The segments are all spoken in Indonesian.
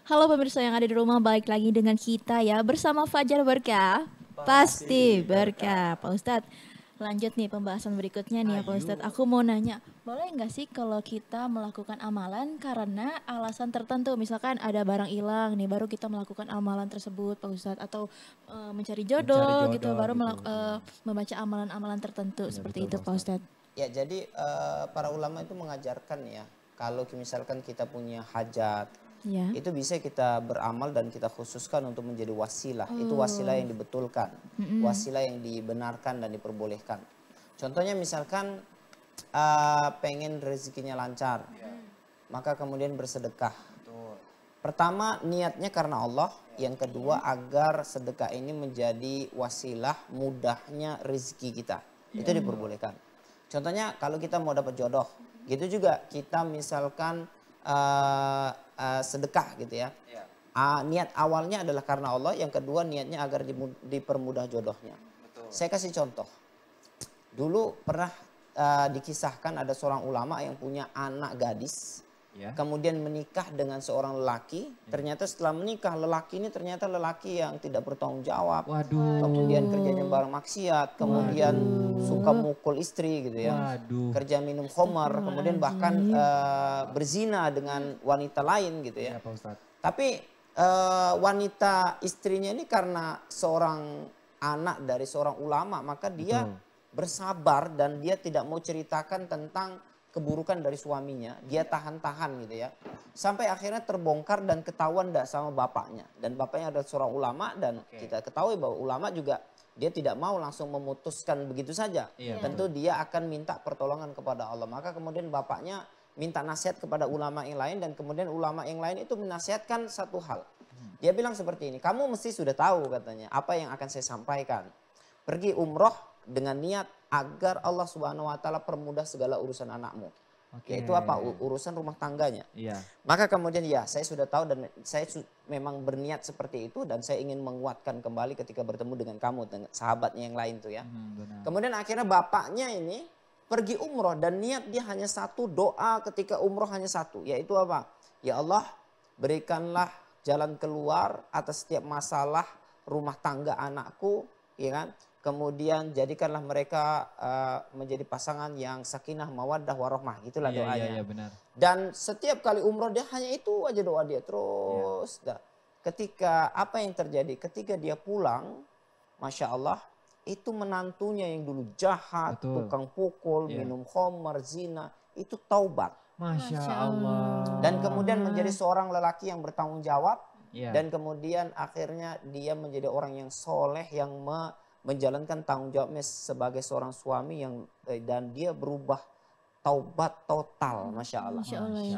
Halo pemirsa yang ada di rumah, balik lagi dengan kita ya bersama Fajar Berkah. Pasti berkah. Pak Ustadz, lanjut nih pembahasan berikutnya nih ya Pak Ustadz. Aku mau nanya, boleh nggak sih kalau kita melakukan amalan karena alasan tertentu? Misalkan ada barang hilang nih, baru kita melakukan amalan tersebut Pak Ustadz. Atau mencari jodoh gitu, baru gitu. membaca amalan-amalan tertentu seperti itu Pak Ustadz. Ya, jadi para ulama itu mengajarkan ya, kalau misalkan kita punya hajat, Ya. itu bisa kita beramal dan kita khususkan untuk menjadi wasilah. Itu wasilah yang dibetulkan, wasilah yang dibenarkan dan diperbolehkan. Contohnya misalkan pengen rezekinya lancar, maka kemudian bersedekah. Pertama niatnya karena Allah, yang kedua agar sedekah ini menjadi wasilah mudahnya rezeki kita. Itu diperbolehkan. Contohnya kalau kita mau dapat jodoh, gitu juga kita misalkan sedekah gitu ya. Niat awalnya adalah karena Allah, yang kedua niatnya agar dipermudah jodohnya. Saya kasih contoh. Dulu pernah dikisahkan ada seorang ulama yang punya anak gadis. Kemudian menikah dengan seorang lelaki. Ternyata setelah menikah lelaki ini ternyata lelaki yang tidak bertanggung jawab. Kemudian kerjanya barang maksiat. Kemudian suka mukul istri gitu ya. Kerja minum khamar. Kemudian bahkan berzina dengan wanita lain gitu ya. Tapi wanita istrinya ini karena seorang anak dari seorang ulama. Maka dia bersabar dan dia tidak mau ceritakan tentang keburukan dari suaminya, dia tahan-tahan gitu ya. Sampai akhirnya terbongkar dan ketahuan sama bapaknya. Dan bapaknya adalah seorang ulama dan kita ketahui bahwa ulama juga dia tidak mau langsung memutuskan begitu saja. Tentu dia akan minta pertolongan kepada Allah. Maka kemudian bapaknya minta nasihat kepada ulama yang lain dan kemudian ulama yang lain itu menasihatkan satu hal. Dia bilang seperti ini, kamu mesti sudah tahu katanya apa yang akan saya sampaikan. Pergi umroh dengan niat agar Allah Subhanahu wa taala permudah segala urusan anakmu. Yaitu apa? Urusan rumah tangganya. Maka kemudian ya saya sudah tahu dan saya memang berniat seperti itu dan saya ingin menguatkan kembali ketika bertemu dengan kamu, dengan sahabatnya yang lain tuh ya. Kemudian akhirnya bapaknya ini pergi umroh dan niat dia hanya satu, doa ketika umroh hanya satu, yaitu apa? Ya Allah, berikanlah jalan keluar atas setiap masalah rumah tangga anakku, ya kan? Kemudian jadikanlah mereka menjadi pasangan yang sakinah, mawaddah, warahmah. Itulah doanya. Benar. Dan setiap kali umroh dia hanya itu aja doa dia terus. Ketika apa yang terjadi? Ketika dia pulang, Masya Allah, itu menantunya yang dulu jahat, tukang pukul, minum khamar, zina, itu taubat. Masya Allah. Dan kemudian menjadi seorang lelaki yang bertanggung jawab. Dan kemudian akhirnya dia menjadi orang yang soleh, yang menjalankan tanggung jawabnya sebagai seorang suami yang dan dia berubah taubat total, Masya Allah.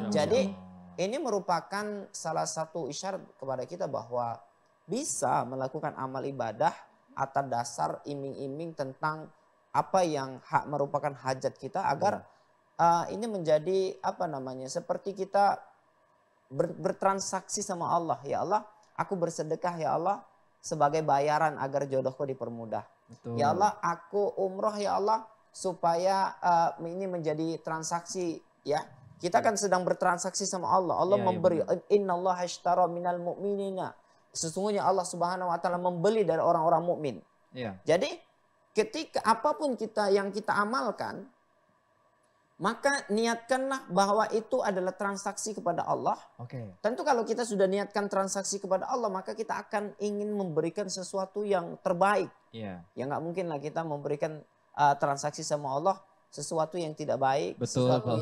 Jadi ini merupakan salah satu isyarat kepada kita bahwa bisa melakukan amal ibadah atas dasar iming-iming tentang apa yang merupakan hajat kita agar ini menjadi apa namanya, seperti kita bertransaksi sama Allah. Ya Allah, aku bersedekah ya Allah sebagai bayaran agar jodohku dipermudah. Ya Allah, aku umroh ya Allah supaya ini menjadi transaksi ya. Kita kan sedang bertransaksi sama Allah. Allah memberi. Innallaha ashtara minal mu'minina. Sesungguhnya Allah Subhanahu wa taala membeli dari orang-orang mukmin. Jadi ketika apapun yang kita amalkan, maka niatkanlah bahwa itu adalah transaksi kepada Allah. Tentu kalau kita sudah niatkan transaksi kepada Allah, maka kita akan ingin memberikan sesuatu yang terbaik. Ya nggak mungkin lah kita memberikan transaksi sama Allah sesuatu yang tidak baik, sesuatu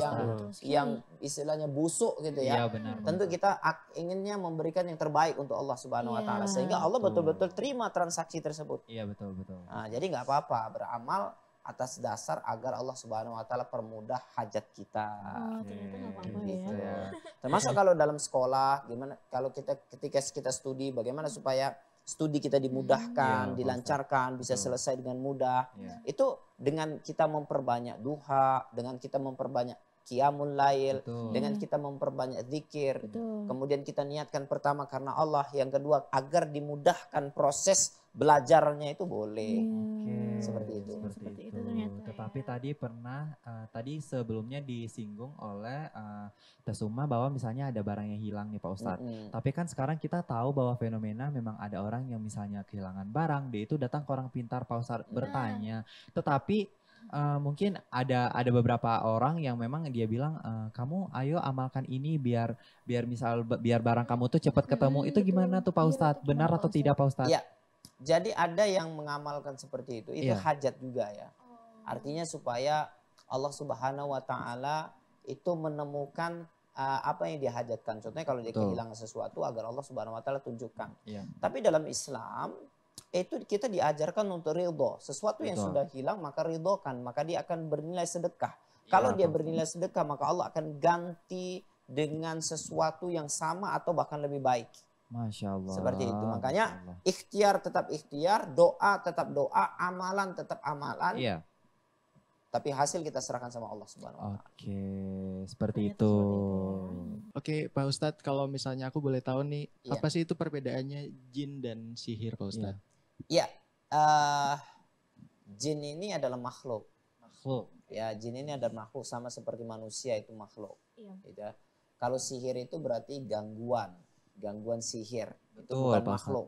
yang istilahnya busuk gitu ya. Tentu kita inginnya memberikan yang terbaik untuk Allah Subhanahu wa taala sehingga Allah betul-betul terima transaksi tersebut. Betul. Nah, jadi nggak apa-apa beramal atas dasar agar Allah Subhanahu wa taala permudah hajat kita. Termasuk kalau dalam sekolah, gimana kalau ketika kita studi, bagaimana supaya studi kita dimudahkan, dilancarkan, bisa selesai dengan mudah. Itu dengan kita memperbanyak duha, dengan kita memperbanyak qiyamul lail, Betul. dengan kita memperbanyak zikir. Betul. Kemudian kita niatkan pertama karena Allah, yang kedua agar dimudahkan proses belajarnya itu boleh. Oke, Seperti itu. Seperti itu. ternyata Tetapi ya. tadi pernah, tadi sebelumnya disinggung oleh Teh Suma bahwa misalnya ada barang yang hilang nih Pak Ustadz. Tapi kan sekarang kita tahu bahwa fenomena memang ada orang yang misalnya kehilangan barang, dia itu datang ke orang pintar Pak Ustadz bertanya. Tetapi mungkin ada beberapa orang yang memang dia bilang kamu ayo amalkan ini biar biar barang kamu tuh cepat ketemu. Itu gimana tuh Pak Ustadz? Benar atau tidak Pak Ustadz? Iya. Jadi ada yang mengamalkan seperti itu. Itu Iya. hajat juga ya. Artinya supaya Allah Subhanahu wa taala itu menemukan apa yang dihajatkan. Contohnya kalau dia Betul. kehilangan sesuatu agar Allah Subhanahu wa taala tunjukkan. Iya. Tapi dalam Islam itu kita diajarkan untuk ridho. Sesuatu yang Betul. sudah hilang maka ridhokan, maka dia akan bernilai sedekah. Kalau dia bernilai sedekah maka Allah akan ganti dengan sesuatu yang sama atau bahkan lebih baik. Masya Allah. Seperti itu. Makanya Masya Allah. ikhtiar tetap ikhtiar, doa tetap doa, amalan tetap amalan. Iya. Tapi hasil kita serahkan sama Allah Subhanahu wa taala. Oke, seperti Ternyata itu. seperti itu Oke Pak Ustadz, kalau misalnya aku boleh tahu nih, Iya. apa sih itu perbedaannya jin dan sihir Pak Ustadz? Ya, jin ini adalah makhluk. Makhluk. Ya, jin ini adalah makhluk sama seperti manusia itu makhluk. Iya. Gitu ya. Kalau sihir itu berarti gangguan sihir. Itu Betul, bukan Pak Ustadz. makhluk.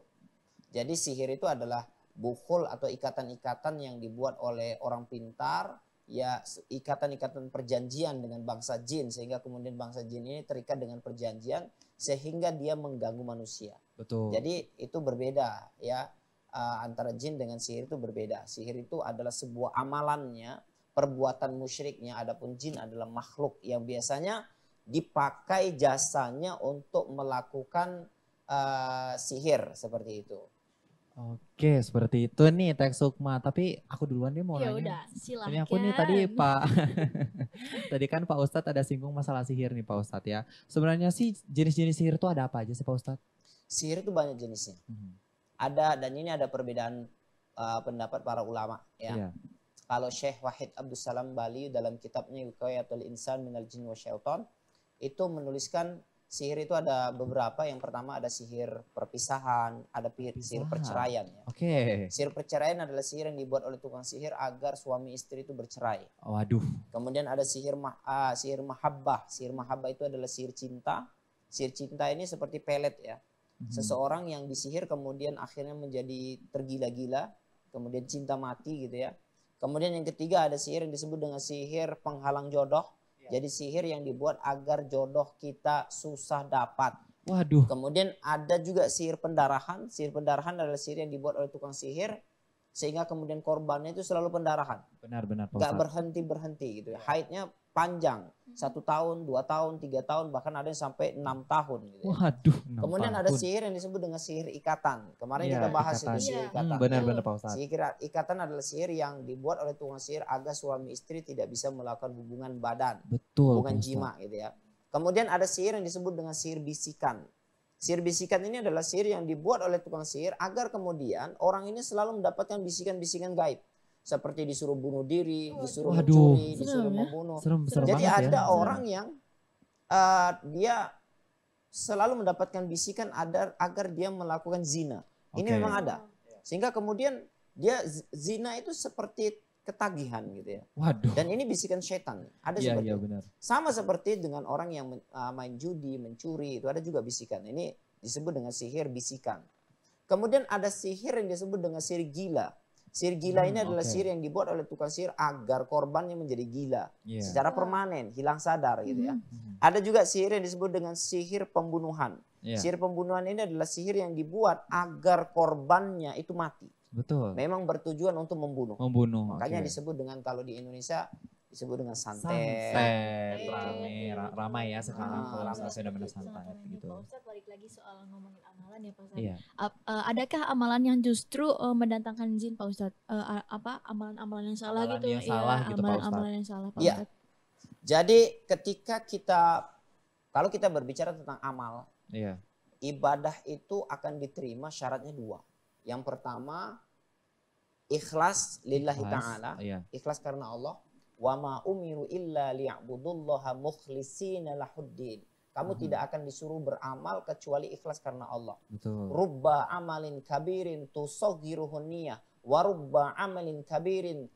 Jadi sihir itu adalah bukhul atau ikatan-ikatan yang dibuat oleh orang pintar, ya ikatan-ikatan perjanjian dengan bangsa jin, sehingga kemudian bangsa jin ini terikat dengan perjanjian sehingga dia mengganggu manusia. Betul. Jadi itu berbeda ya, antara jin dengan sihir itu berbeda. Sihir itu adalah sebuah amalannya, perbuatan musyriknya. Adapun jin adalah makhluk yang biasanya dipakai jasanya untuk melakukan sihir seperti itu. Oke, seperti itu nih Teh Sukma. Tapi aku duluan dia mau Ya nanya. udah, silahkan. Ini aku nih tadi Pak, tadi kan Pak Ustadz ada singgung masalah sihir nih Pak Ustadz ya. Sebenarnya sih jenis-jenis sihir itu ada apa aja sih Pak Ustadz? Sihir itu banyak jenisnya. Ada, dan ini ada perbedaan pendapat para ulama ya. Iya. Kalau Syekh Wahid Abdus Salam Bali dalam kitabnya Wiqayatul Insan Minal Jin wa Syaitan itu menuliskan sihir itu ada beberapa. Yang pertama ada sihir perpisahan, ada sihir perceraian ya. Oke. Sihir perceraian adalah sihir yang dibuat oleh tukang sihir agar suami istri itu bercerai. Waduh. Kemudian ada sihir mahabbah. Sihir mahabbah itu adalah sihir cinta. Sihir cinta ini seperti pelet ya. Seseorang yang disihir kemudian akhirnya menjadi tergila-gila, kemudian cinta mati gitu ya. Kemudian yang ketiga ada sihir yang disebut dengan sihir penghalang jodoh. Jadi sihir yang dibuat agar jodoh kita susah dapat. Waduh. Kemudian ada juga sihir pendarahan. Sihir pendarahan adalah sihir yang dibuat oleh tukang sihir sehingga kemudian korbannya itu selalu pendarahan. Benar-benar Pak Gak Ustadz. berhenti gitu ya. Haidnya panjang. 1 tahun, 2 tahun, 3 tahun, bahkan ada yang sampai 6 tahun gitu ya. Waduh. 6 Kemudian ada tahun. sihir yang disebut dengan sihir ikatan. Kemarin Iya, kita bahas ikatan. itu sihir Iya. ikatan. Benar-benar Pak Ustadz. Sihir ikatan adalah sihir yang dibuat oleh tukang sihir agar suami istri tidak bisa melakukan hubungan badan, Betul. hubungan Pak Ustadz. jima gitu ya. Kemudian ada sihir yang disebut dengan sihir bisikan. Sihir bisikan ini adalah sihir yang dibuat oleh tukang sihir agar kemudian orang ini selalu mendapatkan bisikan-bisikan gaib. Seperti disuruh bunuh diri, disuruh Waduh. mencuri, disuruh Serem ya. membunuh. Serem Jadi banget ada ya. orang yang dia selalu mendapatkan bisikan agar dia melakukan zina. Ini Oke. memang ada. Sehingga kemudian dia zina itu seperti ketagihan gitu ya. Waduh. Dan ini bisikan setan. Ada Iya, seperti iya itu. benar. Sama seperti dengan orang yang main judi, mencuri, itu ada juga bisikan. Ini disebut dengan sihir bisikan. Kemudian ada sihir yang disebut dengan sihir gila. Sihir gila ini adalah oke. sihir yang dibuat oleh tukang sihir agar korbannya menjadi gila. Iya. Secara permanen, hilang sadar gitu ya. Ada juga sihir yang disebut dengan sihir pembunuhan. Iya. Sihir pembunuhan ini adalah sihir yang dibuat agar korbannya itu mati. Betul. Memang bertujuan untuk membunuh. Membunuh. Makanya oke. disebut dengan, kalau di Indonesia disebut dengan santet. Santet, ramai ya sekarang Ah, kalau ramai misalnya fenomena seperti itu. santet Sangat gitu. Pak Ustadz balik lagi soal ngomongin amalan ya Pak Ustadz. Iya. Adakah amalan yang justru mendatangkan jin Pak Ustadz? Apa amalan-amalan yang salah Amalan gitu? yang salah gitu, Pak Ustadz. Amalan yang salah Pak Iya. Ustadz. Jadi ketika kalau kita berbicara tentang amal, Iya. ibadah itu akan diterima syaratnya 2. Yang pertama, ikhlas lillahi Ikhlas, ta'ala. Iya. Ikhlas karena Allah. Wa ma umiru illa liya'budullaha mukhlishina lahuddin. Kamu tidak akan disuruh beramal kecuali ikhlas karena Allah. Betul. Rubba amalin kabirin tusaghiruhun niyah wa rubba amalin kabirin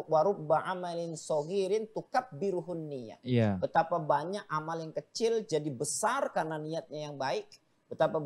wa rubba amalin saghirin tukabbiruhun niyah. Iya. Betapa banyak amal yang kecil jadi besar karena niatnya yang baik. Betapa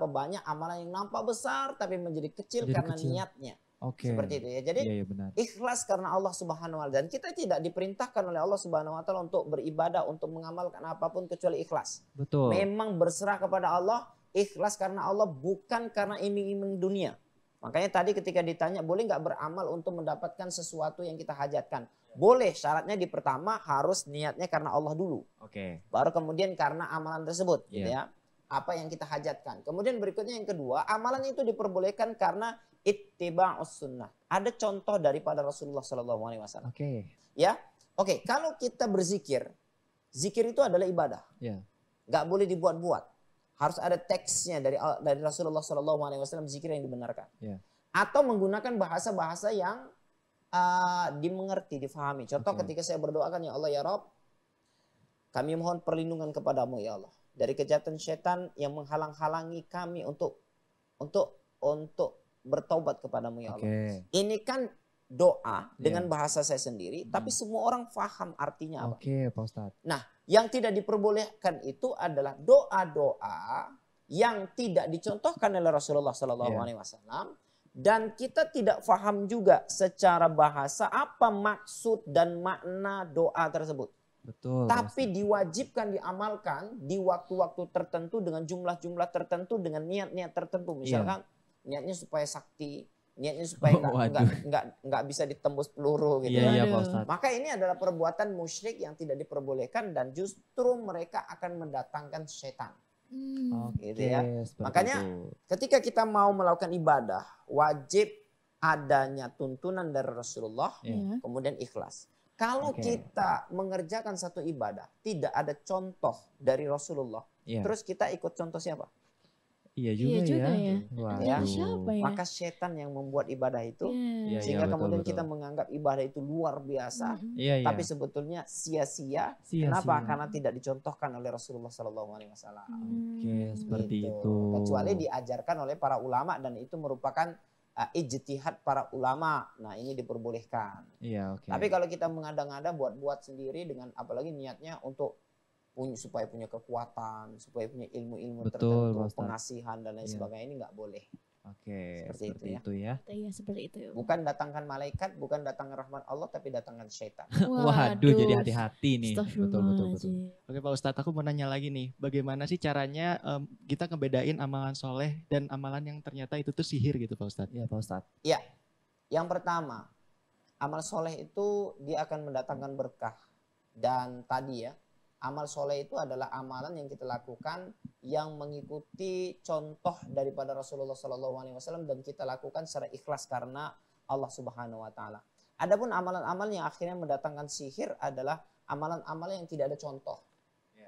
banyak amalan yang nampak besar tapi menjadi kecil Jadi karena kecil. niatnya. Oke. Seperti itu ya. Jadi Iya, benar. ikhlas karena Allah Subhanahu wa taala, dan kita tidak diperintahkan oleh Allah Subhanahu wa taala untuk beribadah, untuk mengamalkan apapun kecuali ikhlas. Betul. Memang berserah kepada Allah, ikhlas karena Allah, bukan karena iming-iming dunia. Makanya tadi ketika ditanya boleh nggak beramal untuk mendapatkan sesuatu yang kita hajatkan? Boleh, syaratnya di pertama harus niatnya karena Allah dulu. Oke. Baru kemudian karena amalan tersebut, gitu Iya. ya. Apa yang kita hajatkan. Kemudian berikutnya yang kedua, amalan itu diperbolehkan karena ittiba'us sunnah. Ada contoh daripada Rasulullah SAW. Oke. Ya, oke. Kalau kita berzikir, zikir itu adalah ibadah. Iya. Gak boleh dibuat-buat. Harus ada teksnya dari Rasulullah SAW, zikir yang dibenarkan. Iya. Atau menggunakan bahasa-bahasa yang dimengerti, difahami. Contoh Oke. ketika saya berdoakan, ya Allah ya Rabb, kami mohon perlindungan kepadamu ya Allah dari kejahatan setan yang menghalang-halangi kami untuk bertaubat kepadamu ya Allah. Oke. Ini kan doa dengan bahasa saya sendiri, tapi semua orang faham artinya apa. Oke, Pak Ustadz. Nah, yang tidak diperbolehkan itu adalah doa-doa yang tidak dicontohkan oleh Rasulullah SAW, dan kita tidak faham juga secara bahasa apa maksud dan makna doa tersebut. Betul. Pak Tapi diwajibkan diamalkan di waktu-waktu tertentu dengan jumlah-jumlah tertentu dengan niat-niat tertentu. Misalkan niatnya supaya sakti, niatnya supaya nggak bisa ditembus peluru gitu. Iya, Aduh. Pak Ustadz. Maka ini adalah perbuatan musyrik yang tidak diperbolehkan dan justru mereka akan mendatangkan setan. Oke, Gitu ya. seperti Makanya itu. ketika kita mau melakukan ibadah, wajib adanya tuntunan dari Rasulullah, Iya. kemudian ikhlas. Kalau Oke. kita mengerjakan satu ibadah, tidak ada contoh dari Rasulullah, Iya. terus kita ikut contoh siapa? Iya Iya juga ya. Waduh. Ya. Siapa ya? Maka setan yang membuat ibadah itu, Iya. Iya, sehingga betul, kemudian betul. kita menganggap ibadah itu luar biasa, Mm-mm. Iya, iya. tapi sebetulnya sia-sia. Sia-sia. Kenapa? Karena tidak dicontohkan oleh Rasulullah SAW. Oke, seperti Gitu. itu. Kecuali diajarkan oleh para ulama dan itu merupakan ijtihad para ulama. Nah, ini diperbolehkan. Iya, oke. Tapi kalau kita mengada-ngada buat-buat sendiri dengan apalagi niatnya untuk supaya punya kekuatan, supaya punya ilmu-ilmu Betul, tertentu, Pak Ustadz. pengasihan dan lain Iya. sebagainya, ini nggak boleh. Oke, Seperti seperti itu itu ya. Iya seperti itu. Bukan datangkan malaikat, bukan datangkan rahmat Allah, tapi datangkan syaitan. Waduh, jadi hati-hati nih. Betul, betul, betul. Astagfirullahaladzim. Oke Pak Ustadz, aku mau nanya lagi nih, bagaimana sih caranya kita ngebedain amalan soleh dan amalan yang ternyata itu tuh sihir gitu Pak Ustadz? Iya, Pak Ustadz. Yang pertama, amal soleh itu dia akan mendatangkan berkah. Dan tadi ya, amal soleh itu adalah amalan yang kita lakukan yang mengikuti contoh daripada Rasulullah SAW dan kita lakukan secara ikhlas karena Allah Subhanahu Wa Taala. Adapun amalan-amalan yang akhirnya mendatangkan sihir adalah amalan-amalan yang tidak ada contoh.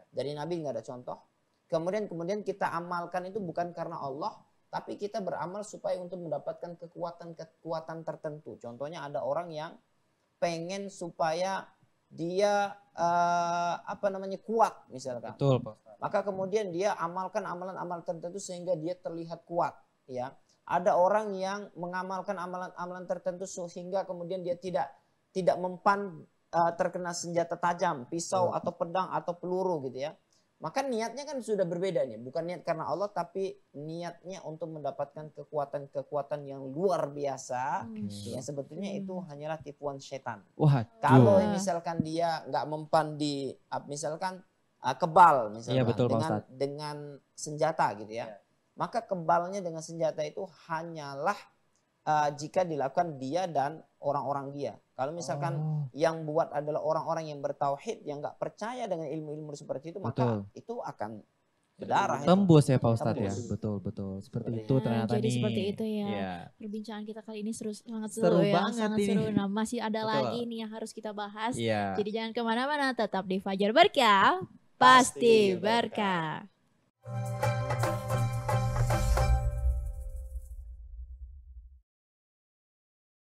Dari Nabi nggak ada contoh. Kemudian kita amalkan itu bukan karena Allah, tapi kita beramal supaya untuk mendapatkan kekuatan tertentu. Contohnya ada orang yang pengen supaya dia kuat misalkan. Betul, Pak Ustadz. Maka kemudian dia amalkan amalan-amalan tertentu sehingga dia terlihat kuat, ya. Ada orang yang mengamalkan amalan-amalan tertentu sehingga kemudian dia tidak mempan terkena senjata tajam, pisau atau pedang atau peluru gitu ya. Maka niatnya kan sudah berbeda nih, bukan niat karena Allah tapi niatnya untuk mendapatkan kekuatan yang luar biasa. Ya sebetulnya itu hanyalah tipuan setan. Waduh. Kalau misalkan dia nggak mempan di misalkan kebal misalkan Iya, betul, Pak dengan senjata gitu ya. Maka kebalnya dengan senjata itu hanyalah jika dilakukan dia dan orang-orang dia. Kalau misalkan yang buat adalah orang-orang yang bertauhid yang nggak percaya dengan ilmu-ilmu seperti itu, maka itu akan berdarah. Tembus ya Pak Ustadz ya. Tembus. Betul. Seperti Seperti itu ternyata jadi nih. seperti itu ya. Iya. Perbincangan kita kali ini sangat Seru seru ya, banget sangat ini. seru. Nah, masih ada Betul. lagi nih yang harus kita bahas. Iya. Jadi jangan kemana-mana, tetap di Fajar Berkah, pasti berkah.